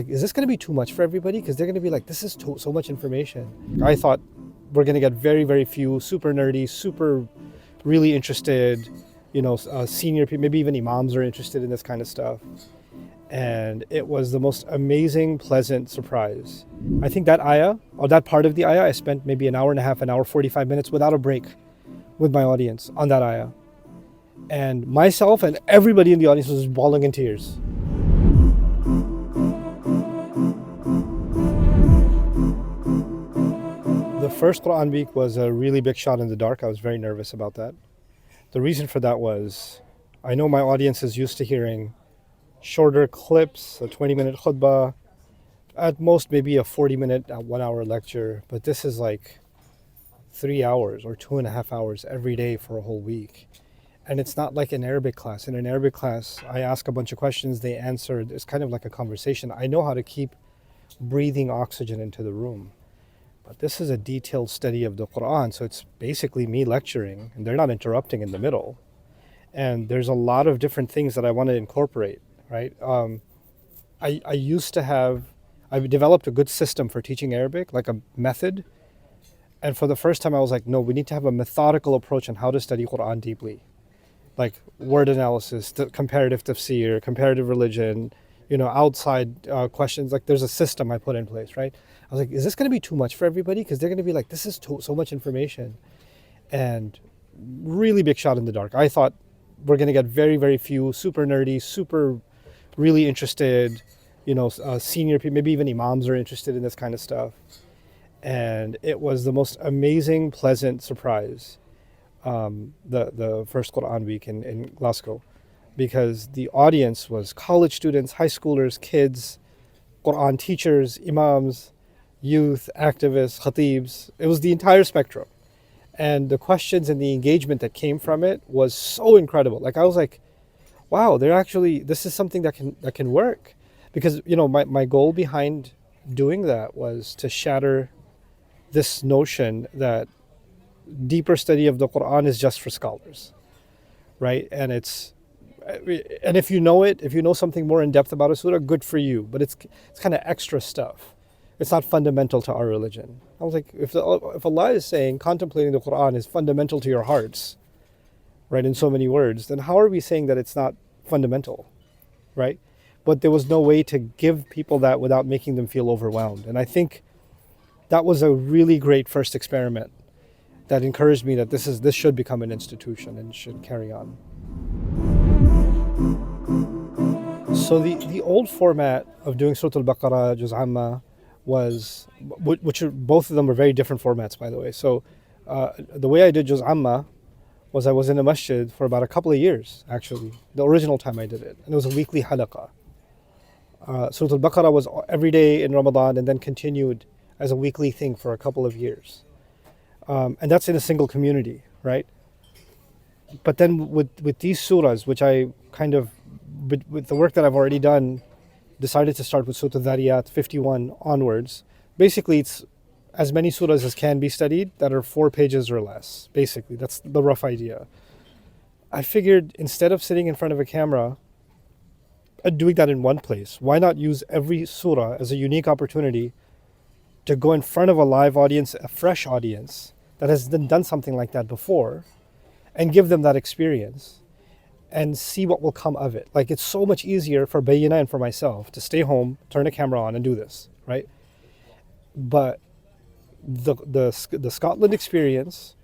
like, is this going to be too much for everybody? Because they're going to be like, this is so much information. I thought we're going to get very, very few super nerdy, super really interested, senior people, maybe even imams are interested in this kind of stuff. And it was the most amazing, pleasant surprise. I think that ayah, or that part of the ayah, I spent maybe an hour and a half, an hour, 45 minutes without a break with my audience on that ayah. And myself and everybody in the audience was bawling in tears. The first Quran week was a really big shot in the dark. I was very nervous about that. The reason for that was, I know my audience is used to hearing shorter clips, a 20-minute khutbah, at most maybe a 40-minute, 1-hour lecture, but this is like 3 hours or 2.5 hours every day for a whole week. And it's not like an Arabic class. In an Arabic class, I ask a bunch of questions, they answer. It's kind of like a conversation. I know how to keep breathing oxygen into the room. But this is a detailed study of the Quran, so it's basically me lecturing, and they're not interrupting in the middle. And there's a lot of different things that I want to incorporate, right? I've developed a good system for teaching Arabic, like a method. And for the first time, I was like, no, we need to have a methodical approach on how to study Quran deeply. Like word analysis, comparative tafsir, comparative religion, outside questions. Like there's a system I put in place, right? I was like, is this going to be too much for everybody? Because they're going to be like, this is so much information. And really big shot in the dark. I thought we're going to get very, very few super nerdy, super really interested, senior people, maybe even imams are interested in this kind of stuff. And it was the most amazing, pleasant surprise, the first Quran week in Glasgow, because the audience was college students, high schoolers, kids, Quran teachers, imams, youth, activists, khatibs. It was the entire spectrum. And the questions and the engagement that came from it was so incredible. Like I was like, wow, this is something that can work. Because, my goal behind doing that was to shatter this notion that deeper study of the Quran is just for scholars, right? And if you know something more in depth about a surah, good for you. But it's kind of extra stuff. It's not fundamental to our religion. I was like, if Allah is saying contemplating the Quran is fundamental to your hearts, right, in so many words, then how are we saying that it's not fundamental, right? But there was no way to give people that without making them feel overwhelmed. And I think that was a really great first experiment that encouraged me that this should become an institution and should carry on. So the old format of doing Surah Al-Baqarah, Juz Amma, both of them were very different formats, by the way. So the way I did Juz Amma was I was in a masjid for about a couple of years, actually, the original time I did it. And it was a weekly halaqah. Surah Al-Baqarah was every day in Ramadan and then continued as a weekly thing for a couple of years. And that's in a single community, right? But then with these surahs, which I kind of, with the work that I've already done, decided to start with Surah Al-Dhariyat 51 onwards. Basically, it's as many surahs as can be studied that are 4 pages or less. Basically, that's the rough idea. I figured instead of sitting in front of a camera and doing that in one place, why not use every surah as a unique opportunity to go in front of a live audience, a fresh audience that has done something like that before, and give them that experience and see what will come of it. Like, it's so much easier for Bayyinah and for myself to stay home, turn a camera on and do this, right? But the Scotland experience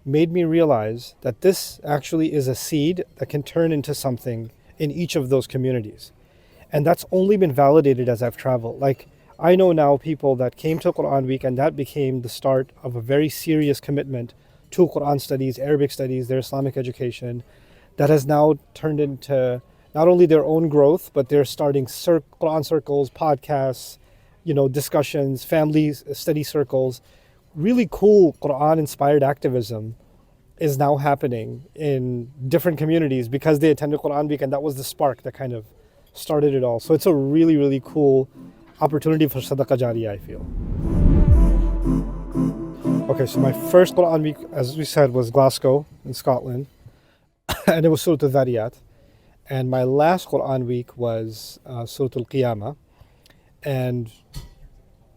made me realize that this actually is a seed that can turn into something in each of those communities. And that's only been validated as I've traveled. Like, I know now people that came to Quran Week and that became the start of a very serious commitment to Quran studies, Arabic studies, their Islamic education, that has now turned into not only their own growth, but they're starting Quran circles, podcasts, discussions, family study circles. Really cool Quran-inspired activism is now happening in different communities because they attended Quran Week, and that was the spark that kind of started it all. So it's a really, really cool opportunity for Sadaqah Jariyah, I feel. Okay, so my first Quran Week, as we said, was Glasgow in Scotland, and it was Surah Al-Dhariyat. And my last Quran Week was Surah Al-Qiyamah. And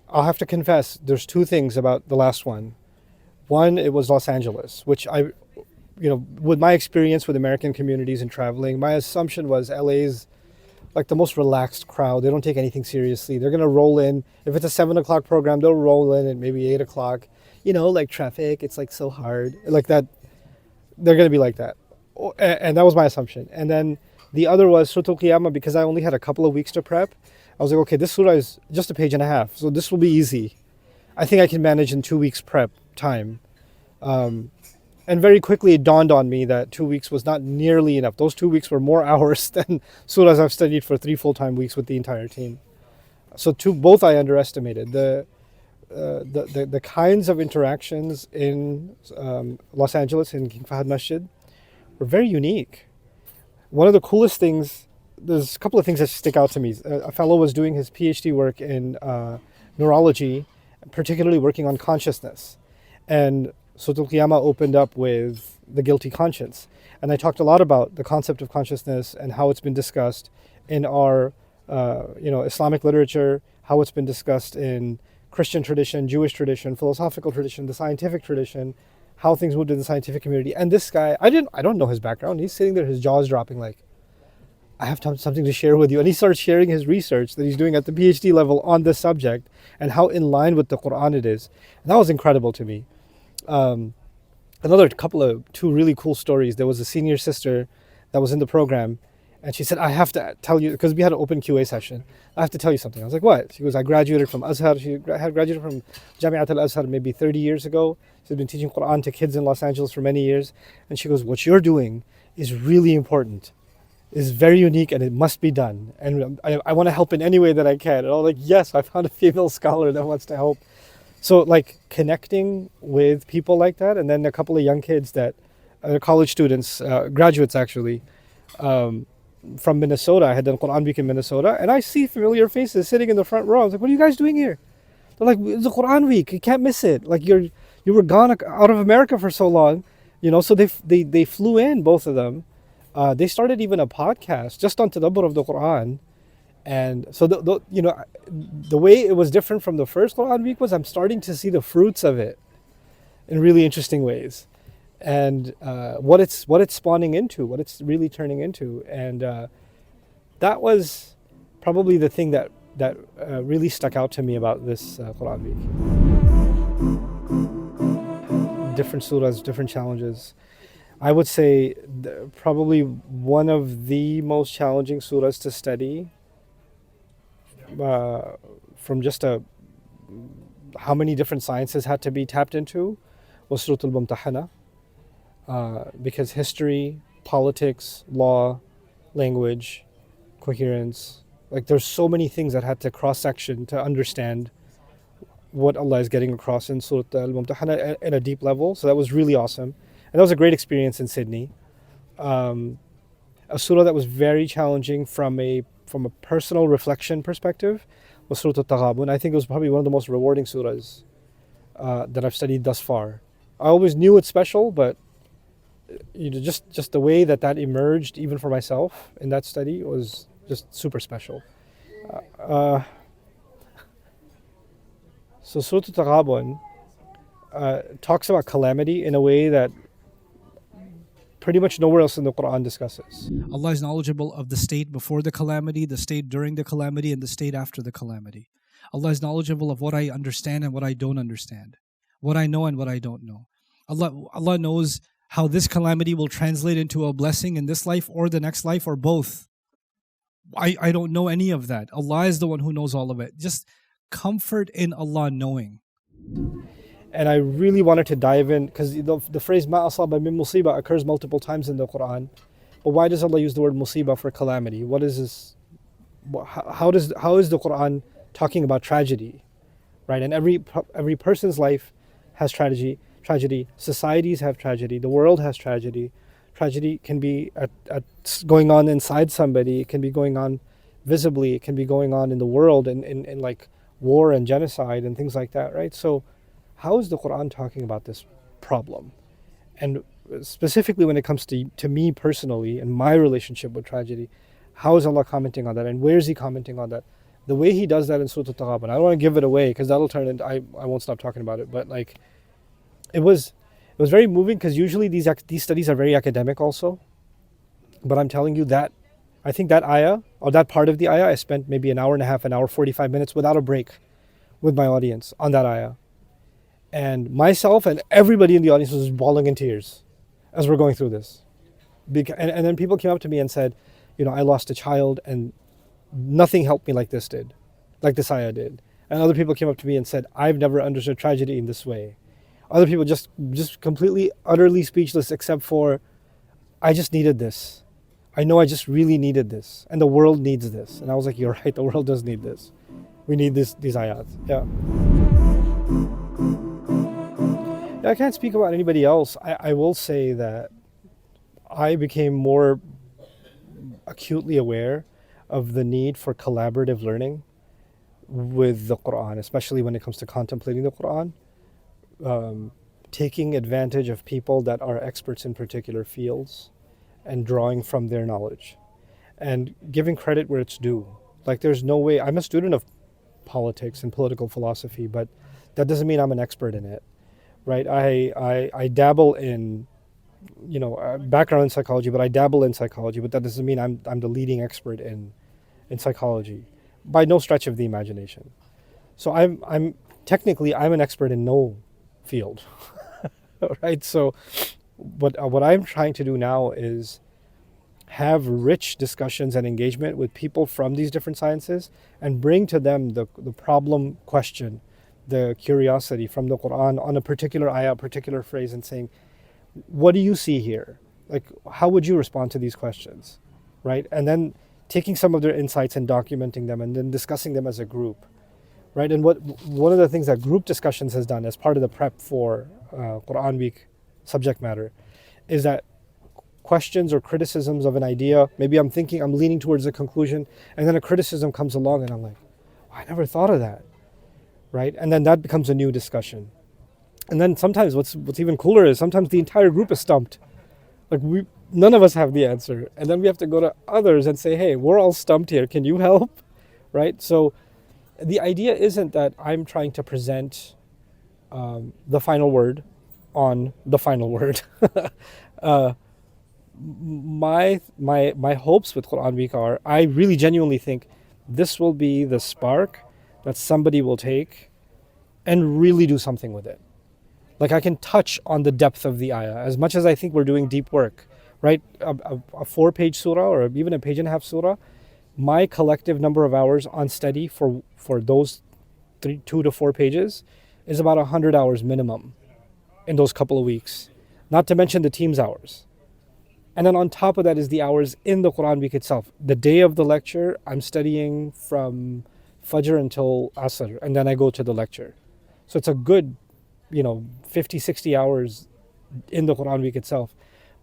I'll have to confess, there's two things about the last one. One, it was Los Angeles, which with my experience with American communities and traveling, my assumption was LA's like the most relaxed crowd. They don't take anything seriously. They're gonna roll in. If it's a 7 o'clock program, they'll roll in at maybe 8 o'clock. Like traffic, it's like so hard. Like that, they're gonna be like that. And that was my assumption. And then the other was Surah Al-Qiyamah, because I only had a couple of weeks to prep. I was like, okay, this surah is just a page and a half, so this will be easy. I think I can manage in 2 weeks prep time. And very quickly it dawned on me that 2 weeks was not nearly enough. Those 2 weeks were more hours than surahs I've studied for 3 full-time weeks with the entire team. So both I underestimated. The kinds of interactions in Los Angeles in King Fahd Masjid were very unique. One of the coolest things, there's a couple of things that stick out to me. A fellow was doing his PhD work in neurology, particularly working on consciousness. And Surah Al-Qiyamah opened up with the guilty conscience. And I talked a lot about the concept of consciousness and how it's been discussed in our Islamic literature, how it's been discussed in Christian tradition, Jewish tradition, philosophical tradition, the scientific tradition, how things moved in the scientific community. And this guy, I don't know his background. He's sitting there, his jaw's dropping like, I have something to share with you. And he starts sharing his research that he's doing at the PhD level on this subject and how in line with the Quran it is. And that was incredible to me. Two really cool stories. There was a senior sister that was in the program, and she said, I have to tell you, because we had an open QA session, I have to tell you something. I was like, what? She goes, I graduated from Azhar. She had graduated from Jamiat al-Azhar maybe 30 years ago. She's been teaching Quran to kids in Los Angeles for many years. And she goes, what you're doing is really important, is very unique, and it must be done. And I want to help in any way that I can. And I was like, yes, I found a female scholar that wants to help. So like connecting with people like that, and then a couple of young kids that are college students, graduates actually, from Minnesota. I had done Quran Week in Minnesota, and I see familiar faces sitting in the front row. I was like, what are you guys doing here? They're like, it's a Quran Week, you can't miss it. Like you were gone out of America for so long, so they flew in, both of them. They started even a podcast just on Tadabbur of the Quran. And so the way it was different from the first Quran Week was I'm starting to see the fruits of it in really interesting ways, and what it's spawning into, what it's really turning into. And that was probably the thing that really stuck out to me about this Quran Week. Different surahs, different challenges. I would say probably one of the most challenging surahs to study, from just how many different sciences had to be tapped into, was Surah Al-Mumtahana, because history, politics, law, language, coherence, like there's so many things that had to cross-section to understand what Allah is getting across in Surah Al-Mumtahana at a deep level. So that was really awesome. And that was a great experience in Sydney. A surah that was very challenging from a personal reflection perspective was Surah Al-Taghabun. I think it was probably one of the most rewarding surahs that I've studied thus far. I always knew it's special, but just the way that emerged, even for myself in that study, was just super special. So Surah Al-Taghabun talks about calamity in a way that pretty much nowhere else in the Quran discusses. Allah is knowledgeable of the state before the calamity, the state during the calamity, and the state after the calamity. Allah is knowledgeable of what I understand and what I don't understand, what I know and what I don't know. Allah knows how this calamity will translate into a blessing in this life or the next life or both. I don't know any of that. Allah is the one who knows all of it. Just comfort in Allah knowing. And I really wanted to dive in, because the phrase "ma asaba min musibah" occurs multiple times in the Quran. But why does Allah use the word musibah for calamity? What is this? How is the Quran talking about tragedy, right? And every person's life has tragedy. Societies have tragedy. The world has tragedy. Tragedy can be going on inside somebody. It can be going on visibly. It can be going on in the world, in like war and genocide and things like that, right? So how is the Quran talking about this problem? And specifically when it comes to me personally and my relationship with tragedy, how is Allah commenting on that? And where is He commenting on that? The way he does that in Surah Al-Taghabun, I don't want to give it away because that'll turn into, I won't stop talking about it, but like, it was very moving because usually these studies are very academic also. But I'm telling you that, I think that ayah, or that part of the ayah, I spent maybe an hour and a half, an hour, 45 minutes without a break with my audience on that ayah. And myself and everybody in the audience was bawling in tears as we're going through this. And then people came up to me and said, I lost a child and nothing helped me like this did, like this ayah did. And other people came up to me and said, I've never understood tragedy in this way. Other people just completely, utterly speechless, except for, I just needed this. I know I just really needed this. And the world needs this. And I was like, you're right, the world does need this. We need these ayat. Yeah. I can't speak about anybody else. I will say that I became more acutely aware of the need for collaborative learning with the Quran, especially when it comes to contemplating the Quran, taking advantage of people that are experts in particular fields and drawing from their knowledge and giving credit where it's due. Like, there's no way, I'm a student of politics and political philosophy, but that doesn't mean I'm an expert in it, right? I dabble in, background in psychology, but I dabble in psychology, but that doesn't mean I'm the leading expert in psychology by no stretch of the imagination. So I'm technically an expert in no field, right? So what I'm trying to do now is have rich discussions and engagement with people from these different sciences and bring to them the problem question, the curiosity from the Quran on a particular ayah, a particular phrase, and saying, what do you see here? Like, how would you respond to these questions, right? And then taking some of their insights and documenting them and then discussing them as a group, right? And one of the things that group discussions has done as part of the prep for Quran Week subject matter is that questions or criticisms of an idea, maybe I'm leaning towards a conclusion, and then a criticism comes along and I'm like, I never thought of that, right? And then that becomes a new discussion. And then sometimes what's even cooler is sometimes the entire group is stumped. Like, none of us have the answer. And then we have to go to others and say, hey, we're all stumped here. Can you help? Right? So the idea isn't that I'm trying to present the final word on the final word. My hopes with Quran Week are, I really genuinely think this will be the spark that somebody will take and really do something with it. Like, I can touch on the depth of the ayah as much as I think we're doing deep work, right? A 4-page surah or even a page and a half surah, my collective number of hours on study for those 2 to 4 pages is about 100 hours minimum in those couple of weeks, not to mention the team's hours. And then on top of that is the hours in the Quran Week itself. The day of the lecture, I'm studying from Fajr until Asr, and then I go to the lecture. So it's a good 50, 60 hours in the Quran Week itself.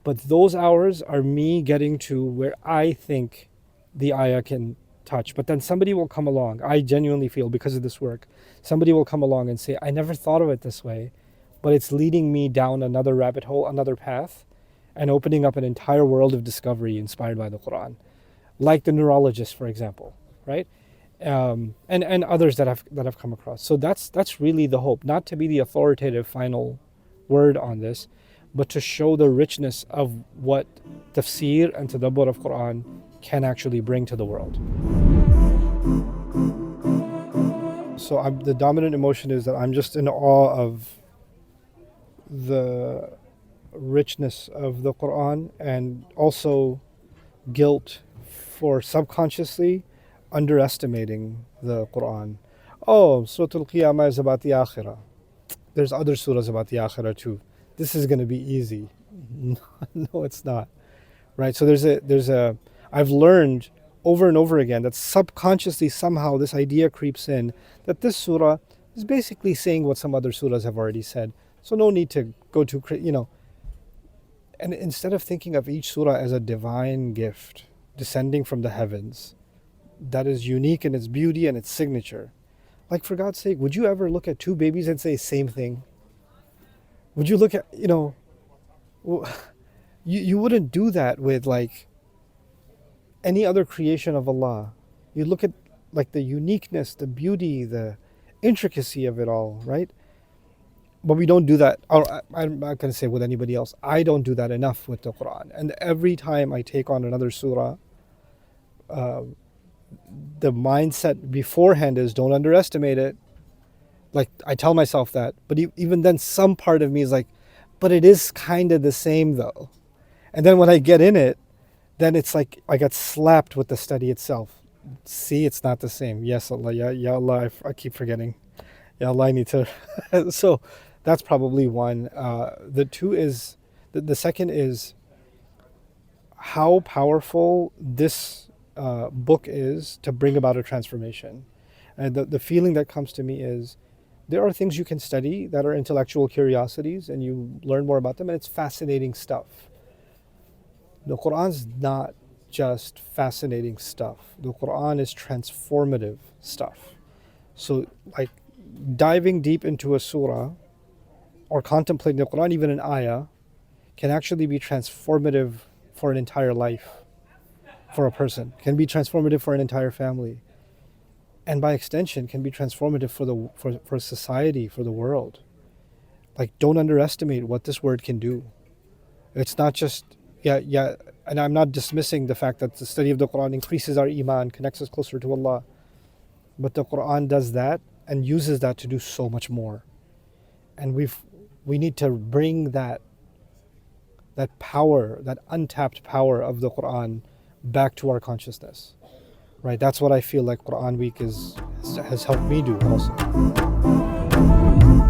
But those hours are me getting to where I think the ayah can touch. But then somebody will come along, I genuinely feel, because of this work, somebody will come along and say, I never thought of it this way, but it's leading me down another rabbit hole, another path, and opening up an entire world of discovery inspired by the Quran. Like the neurologist, for example, right? And others that I've come across. So that's really the hope, not to be the authoritative final word on this, but to show the richness of what tafsir and tadabbur of Quran can actually bring to the world. So the dominant emotion is that I'm just in awe of the richness of the Quran, and also guilt for subconsciously underestimating the Quran. Oh, Surah Al-Qiyamah is about the Akhirah. There's other surahs about the Akhirah too. This is going to be easy. No, it's not. Right? So I've learned over and over again that subconsciously somehow this idea creeps in that this surah is basically saying what some other surahs have already said. So no need to go to, And instead of thinking of each surah as a divine gift descending from the heavens that is unique in its beauty and its signature, like, for God's sake, would you ever look at 2 babies and say same thing? Would you look at, you wouldn't do that with like any other creation of Allah. You look at like the uniqueness, the beauty, the intricacy of it all, right? But we don't do that. I'm not going to say with anybody else. I don't do that enough with the Quran. And every time I take on another surah, the mindset beforehand is don't underestimate it. Like I tell myself that, but even then, some part of me is like, but it is kind of the same though. And then when I get in it, then it's like I got slapped with the study itself. See, it's not the same. Yes, Allah, ya Allah, I keep forgetting. Ya Allah, I need to. So that's probably one. The two is, the second is how powerful this book is to bring about a transformation. And the feeling that comes to me is there are things you can study that are intellectual curiosities and you learn more about them, and it's fascinating stuff. The Quran's not just fascinating stuff. The Quran is transformative stuff. So like diving deep into a surah or contemplating the Quran, even an ayah, can actually be transformative for an entire life, for a person, can be transformative for an entire family, and by extension can be transformative for society, for the world. Like, don't underestimate what this word can do. It's not just and I'm not dismissing the fact that the study of the Quran increases our iman, connects us closer to Allah, but the Quran does that and uses that to do so much more. And we need to bring that power, that untapped power of the Quran back to our consciousness. Right? That's what I feel like Quran Week has helped me do also.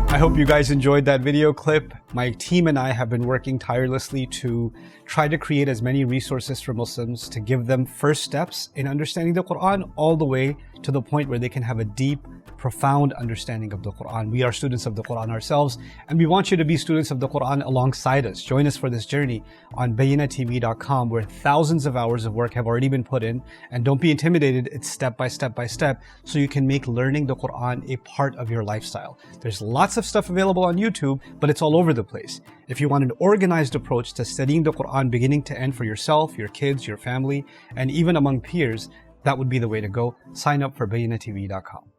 I hope you guys enjoyed that video clip. My team and I have been working tirelessly to try to create as many resources for Muslims to give them first steps in understanding the Quran all the way to the point where they can have a deep, profound understanding of the Quran. We are students of the Quran ourselves, and we want you to be students of the Quran alongside us. Join us for this journey on BayyinahTV.com, where thousands of hours of work have already been put in. And don't be intimidated, it's step by step by step, so you can make learning the Quran a part of your lifestyle. There's lots of stuff available on YouTube, but it's all over the place. If you want an organized approach to studying the Quran beginning to end for yourself, your kids, your family, and even among peers, that would be the way to go. Sign up for BayyinahTV.com.